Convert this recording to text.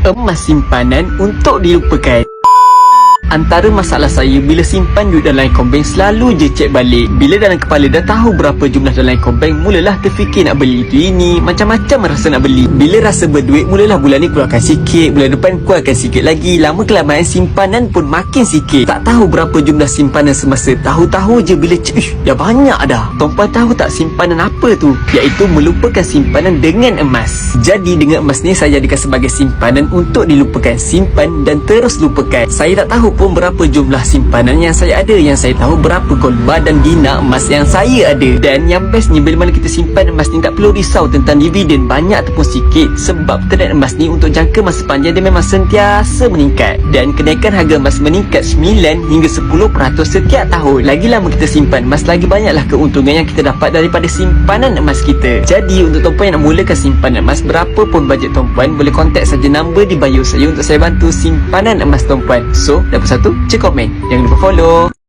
Emas simpanan untuk dilupakan. Antara masalah saya bila simpan duit dalam Ekobank, selalu je cek balik. Bila dalam kepala dah tahu berapa jumlah dalam Ekobank, mulalah terfikir nak beli itu ini, macam-macam rasa nak beli. Bila rasa berduit, mulalah bulan ni keluarkan sikit, bulan depan keluarkan sikit lagi. Lama kelamaan simpanan pun makin sikit. Tak tahu berapa jumlah simpanan semasa. Tahu-tahu je bila cek, dah banyak dah. Tuan-puan tahu tak simpanan apa tu? Iaitu melupakan simpanan dengan emas. Jadi dengan emas ni saya jadikan sebagai simpanan untuk dilupakan. Simpan dan terus lupakan. Saya tak tahu pun berapa jumlah simpanan yang saya ada. Yang saya tahu berapa gold bar dan dinar emas yang saya ada. Dan yang bestnya, bila mana kita simpan emas ni, tak perlu risau tentang dividen banyak ataupun sikit. Sebab trend emas ni untuk jangka masa panjang dia memang sentiasa meningkat. Dan kenaikan harga emas meningkat 9 hingga 10% setiap tahun. Lagi lama kita simpan emas, lagi banyaklah keuntungan yang kita dapat daripada simpanan emas kita. Jadi untuk tuan-puan yang nak mulakan simpanan emas, berapa pun bajet tuan-puan, boleh kontak saja nombor di bio saya untuk saya bantu simpanan emas tuan-puan. So, dapat satu, cek komen. Jangan lupa follow.